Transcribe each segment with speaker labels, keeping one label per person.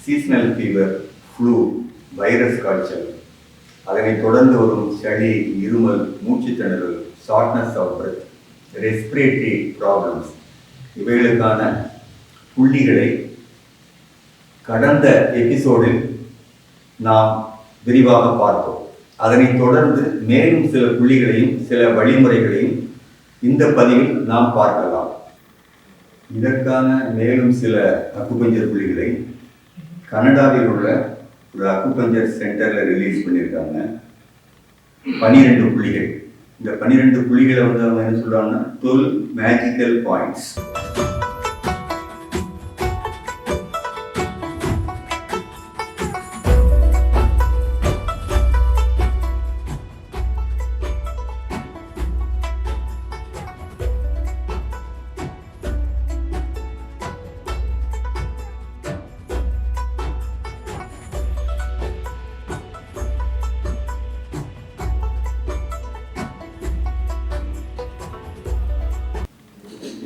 Speaker 1: Seasonal fever, flu, virus காய்ச்சல், அதனைத் தொடர்ந்து வரும் சளி, இருமல், மூச்சுத்திணறல், shortness of breath, respiratory problems இவைகளுக்கான புள்ளிகளை கடந்த எபிசோடில் நாம் விரிவாக பார்த்தோம். அதனைத் தொடர்ந்து மேலும் சில புள்ளிகளையும் சில வழிமுறைகளையும் இந்த பதிவில் நாம் பார்க்கலாம். இதற்கான மேலும் சில அக்குபஞ்சர் புள்ளிகளை கனடாவில் உள்ள ஒரு அக்குபஞ்சர் சென்டரில் ரிலீஸ் பண்ணியிருக்காங்க. 12 புள்ளிகள். இந்த 12 புள்ளிகளை வந்து அவங்க என்ன சொல்றாங்கன்னா 12 மேஜிக்கல் பாயிண்ட்ஸ்.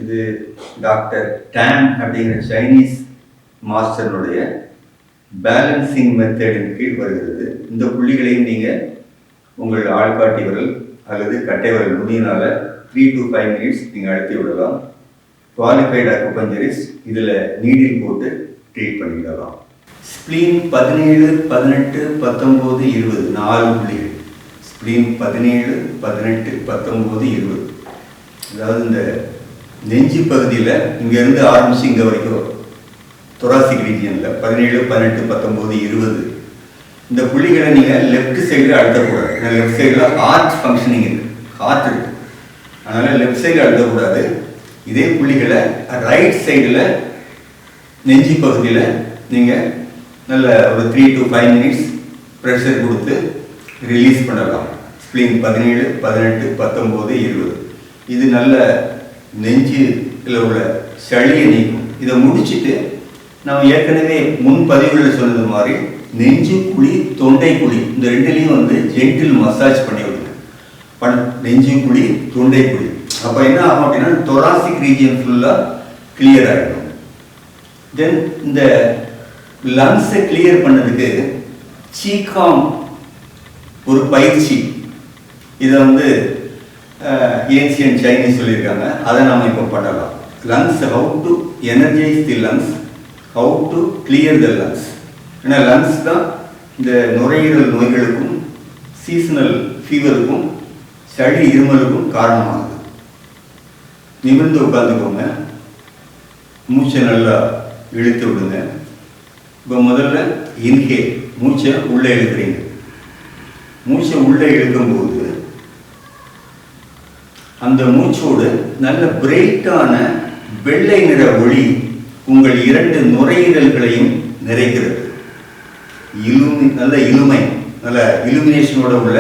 Speaker 1: இது டாக்டர் டேன் அப்படிங்கிற சைனீஸ் மாஸ்டருடைய பேலன்சிங் மெத்தடின் கீழ் வருகிறது. இந்த புள்ளிகளையும் நீங்கள் உங்கள் ஆள்காட்டி விரல் அல்லது கட்டை விரல் நுனியினால் 3 to 5 மினிட்ஸ் நீங்கள் அழுத்தி விடலாம். குவாலிஃபைடு அக்குபஞ்சரிஸ்ட் இதில் நீடில் போட்டு ட்ரீட் பண்ணிவிடலாம். ஸ்ப்ளீன் 17, 18, 19, 20 4 புள்ளிகள். ஸ்ப்ளீன் 17, 18, 19, 20. அதாவது இந்த நெஞ்சு பகுதியில் இங்கேருந்து ஆரம்பித்து இங்கே வரைக்கும் தொராசிக் ரீஜியனில் 17, 18, 19, 20 இந்த புள்ளிகளை நீங்கள் லெஃப்ட் சைடில் அழுத்தக்கூடாது. ஏன்னா லெஃப்ட் சைடில் ஹார்ட் ஃபங்க்ஷனிங் இருக்குது, ஹார்ட் இருக்குது. அதனால் லெஃப்ட் சைடில் அழுத்தக்கூடாது. இதே புள்ளிகளை ரைட் சைடில் நெஞ்சு பகுதியில் நீங்கள் நல்ல ஒரு 3 to 5 மினிட்ஸ் ப்ரெஷர் கொடுத்து ரிலீஸ் பண்ணலாம். ஸ்ப்ளீன் 17, 18, 19, 20 இது நல்ல நெஞ்சில் உள்ள சளியை நீக்கும். இதை முடிச்சுட்டு நம்ம ஏற்கனவே முன் பதிவுகளில் சொன்னது மாதிரி நெஞ்சு குழி, தொண்டை குழி இந்த ரெண்டுலேயும் வந்து ஜென்டில் மசாஜ் பண்ணி விடுங்க. நெஞ்சு குழி, தொண்டை குழி. அப்போ என்ன ஆகும் அப்படின்னா தொராசிக் ரீஜியன் ஃபுல்லாக கிளியர் ஆகிடும். தென் இந்த லங்ஸை கிளியர் பண்ணதுக்கு சீகாம் ஒரு பயிற்சி, இதை வந்து ஏன்சியன் சைனீஸ் சொல்லியிருக்காங்க. அதை நாம் இப்போ பண்ணலாம். Lungs, how to energise the lungs, how to clear the lungs. ஏன்னா லங்ஸ் தான் இந்த நுரையீரல் நோய்களுக்கும் சீசனல் ஃபீவருக்கும் சளி இருமலுக்கும் காரணமாகுது. நிமிர்ந்து உட்காந்துக்கோங்க. மூச்சை நல்லா இழுத்து விடுங்க. இப்போ முதல்ல இன்ஹேல், மூச்சை உள்ளே இழுக்கிறீங்க. மூச்சை உள்ளே இழுக்கும்போது அந்த மூச்சோடு நல்ல பிரைட்டான வெள்ளை நிற ஒளி உங்கள் 2 நுரையீரல்களையும் நிறைக்கிறது. நல்ல இலுமை, நல்ல இலுமினேஷனோட உள்ள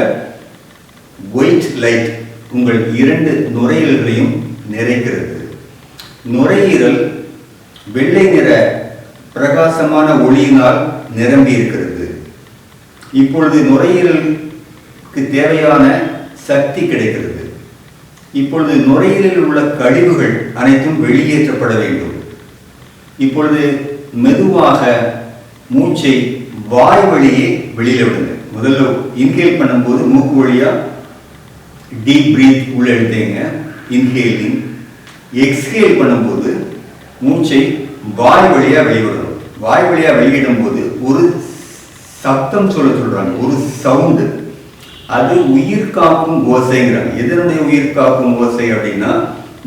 Speaker 1: ஒயிட் லைட் உங்கள் 2 நுரையீரல்களையும் நிறைக்கிறது. நுரையீரல் வெள்ளை நிற பிரகாசமான ஒளியினால் நிரம்பி இருக்கிறது. இப்பொழுது நுரையீரலுக்கு தேவையான சக்தி கிடைக்கிறது. இப்பொழுது நுரையீரலில் உள்ள கழிவுகள் அனைத்தும் வெளியேற்றப்பட வேண்டும். இப்பொழுது மெதுவாக மூச்சை வாய் வழியே வெளியில விடுங்க. முதல்ல இன்ஹேல் பண்ணும்போது மூக்கு வழியா டீப் பிரீத் உள்ள எடுத்தீங்க, இன்ஹேலிங். எக்ஸ்ஹேல் பண்ணும்போது மூச்சை வாய் வழியா வெளியிடணும். வாய் வழியா வெளியிடும் போது ஒரு சப்தம் சொல்றாங்க, ஒரு சவுண்டு. அது உயிர் காக்கும் ஓசைங்கிறாங்க. எதனுடைய உயிர் காக்கும் ஓசை அப்படின்னா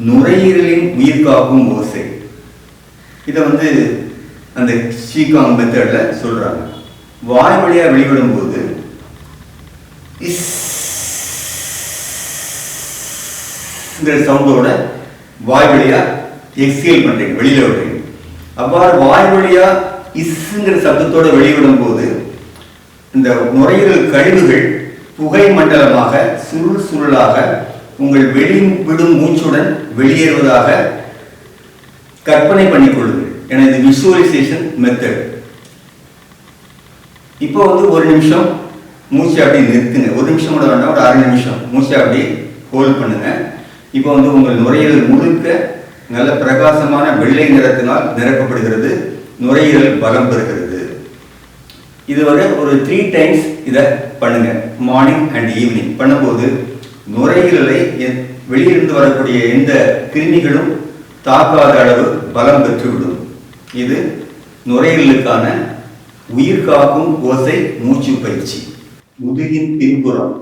Speaker 1: நுரையீரலின் உயிர் காக்கும் ஓசை. இதை வந்து அந்த சீகாங் மெத்தட்ல சொல்றாங்க. வாய் வழியா வெளிவிடும் போது இந்த சவுண்டோட வாய் வழியா எக்ஸ்ஹேல் பண்றீங்க, வெளியில விடுறீங்க. அவ்வாறு வாய் வழியா இஸ்ங்கிற சப்தத்தோட வெளிவிடும் போது இந்த நுரையீரல் கழிவுகள் புகை மண்டலமாக சுருள் சுருளாக உங்கள் வெளிவிடும் மூச்சுடன் வெளியேறுவதாக கற்பனை பண்ணிக்கொள்ளுங்கள். ஏன்னா இது விஷுவலைசேஷன் மெத்தட். இப்போ வந்து 1 நிமிஷம் மூச்சை அப்படி நிறுத்துங்க. 1 நிமிஷம் கூட வேண்டாம், ஒரு 1/2 நிமிஷம் மூச்சை அப்படி ஹோல்ட் பண்ணுங்க. இப்போ வந்து உங்கள் நுரையீரல் முழுக்க நல்ல பிரகாசமான வெள்ளை நிறத்தினால் நிரப்பப்படுகிறது. நுரையீரல் பலம் பெறுகிறது. இது ஒரு 3 டைம்ஸ் இதை பண்ணுங்க. மார்னிங் அண்ட் ஈவினிங் பண்ணும்போது நுரையீரலை வெளியிருந்து வரக்கூடிய எந்த கிருமிகளும் தாக்காத அளவு பலம் பெற்றுவிடும். இது நுரையீரலுக்கான உயிர் காக்கும் ஓசை மூச்சு பயிற்சி. முதுகின் பின்புறம்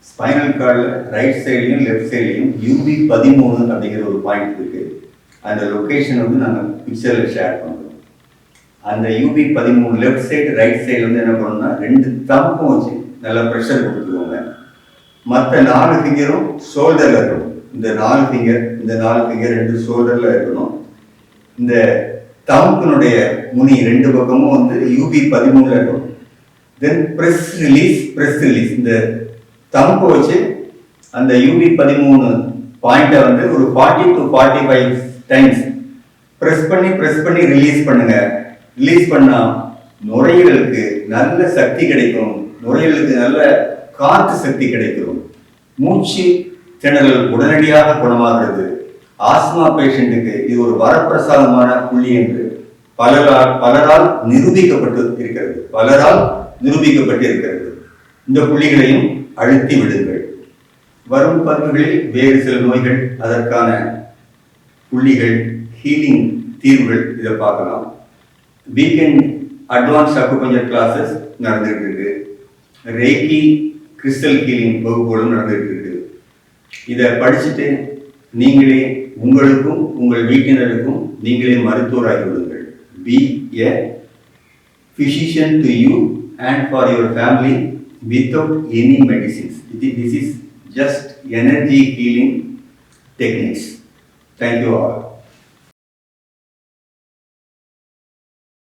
Speaker 1: ஸ்பைனல் கார்டில் ரைட் சைட்லையும் லெஃப்ட் சைட்லையும் UB13 அப்படிங்கிற ஒரு பாயிண்ட் இருக்கு. அந்த லொக்கேஷன் நாங்கள் பிக்சரில் ஷேர் பண்ணுறோம். அந்த UB13 left side right side என்ன பண்ணணும்னா 2 தம்பும் வச்சு நல்லா ப்ரெஷர் கொடுத்துருவாங்க. மற்ற 4 ஃபிங்கரும் ஷோல்டரில் இருக்கணும். இந்த 4 ஃபிங்கர் 2 ஷோல்டரில் இருக்கணும். இந்த தம்பினுடைய முனி 2 பக்கமும் UB13 இருக்கணும். தென் ப்ரெஸ் ரிலீஸ் இந்த தம்பை வச்சு அந்த UB13 பாயிண்டை ஒரு 40 to 45 டைம்ஸ் ப்ரெஸ் பண்ணி ரிலீஸ் பண்ணுங்க. ரிலீஸ் பண்ணா நுரையீரலுக்கு நல்ல சக்தி கிடைக்கும். நுரையீரலுக்கு நல்ல காற்று சக்தி கிடைக்கும். மூச்சு திணறல் உடனடியாக குணமாகிறது. ஆஸ்மா பேஷண்ட்டுக்கு இது ஒரு வரப்பிரசாதமான புள்ளி என்று பலரால் நிரூபிக்கப்பட்டு இருக்கிறது. இந்த புள்ளிகளையும் அழுத்தி விடுங்கள். வரும் பதிவுகளில் வேறு சில நோய்கள், அதற்கான புள்ளிகள், ஹீலிங் தீர்வுகள் இதை பார்க்கலாம். வீக்கெண்ட் அட்வான்ஸ் அக்குபஞ்சர் கிளாஸஸ் நடந்துகிட்டு இருக்கு. ரேக்கி கிறிஸ்டல் ஹீலிங் வகுப்புகளும் நடந்துகிட்டு இருக்கு. இதை படிச்சுட்டு நீங்களே உங்களுக்கும் உங்கள் வீட்டினருக்கும் நீங்களே மருத்துவராகி விடுங்கள். Be a physician to you and for your family without any medicines. This is just energy healing techniques. Thank you all.